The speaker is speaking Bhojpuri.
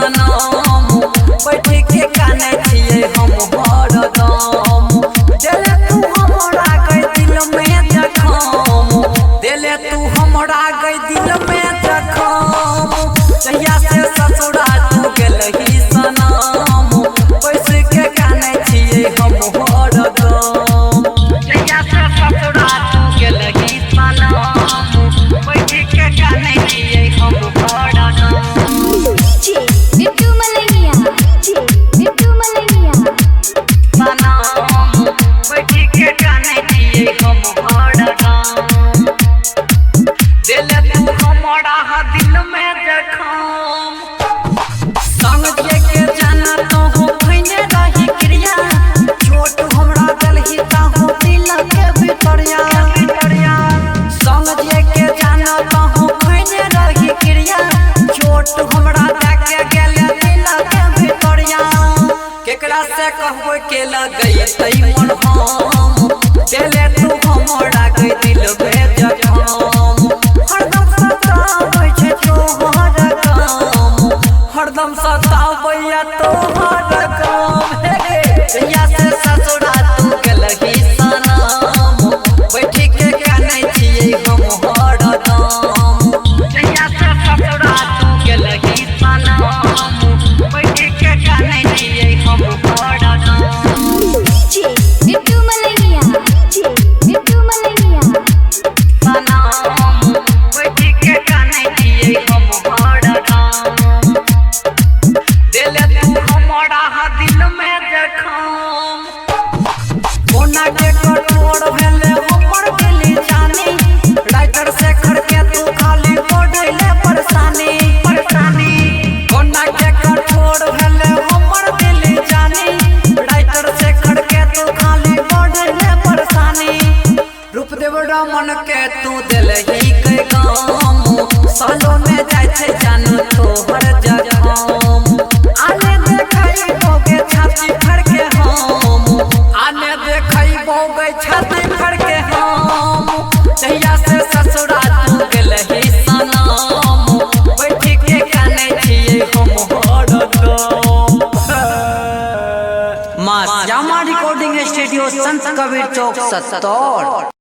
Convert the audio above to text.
सनम बैठ के काने छिए हम हरदम। दिले तू हमरा गई दिल में जखम, दिले तू हमरा गई दिल में जखम। जहिया से ससुरा तू गेलही सनम बैठ के काने छिए हम हरदम। जहिया से ससुरा तू गेलही सनम बैठ के काने छिए हम हरदम। मिट्टू मलैया मिट्टू मलैया सनम बैठ के काने छिए हम हरदम। दिले तू हमरा दिल में जखम। संग जे के जाना तो हो खैने रही क्रिया, छोट हमरा दिलही ताहू दिल के भितरिया। संग जे के जाना तो हो खैने रही क्रिया, छोट हमरा जाके गेले दिल के भितरिया। केकरा से कहबो के लगई तई मन हम, दिले तू हमरा गई दिल में जखम। हरदम सताबै छै तोहर काम, हरदम सताबै तोहर काम। जहिया से ससुरा तू गेलही सनम बैठ के काने छिए हम हरदम। जहिया से ससुरा तू गेलही सनम बैठ के काने छिए हम हरदम। मिट्टू मलैया मिट्टू मलैया सनम बैठ के काने छिए हम हरदम। दिले तू हमरा दिल में जखम। कोना के कठोर भेले हमर दिल जानी, राइटर से खड़के तू खाली बढ़ले परेशानी। कोना के कठोर भेले हमर दिल जानी, राइटर से खड़के तू खाली बढ़ले परेशानी। रूपदेव रमन के तू दिलही के काम, सालों में जाय छै जानू तोहर जखम। आने देखई बोगे छाती फड़ के हम, आने देखई बोगे छाती फड़ के हम। जहिया से ससुरा तू गेलही सनम बैठ के काने छिए हम हरदम। मां श्यामा रिकॉर्डिंग स्टूडियो संत कबीर चौक 70।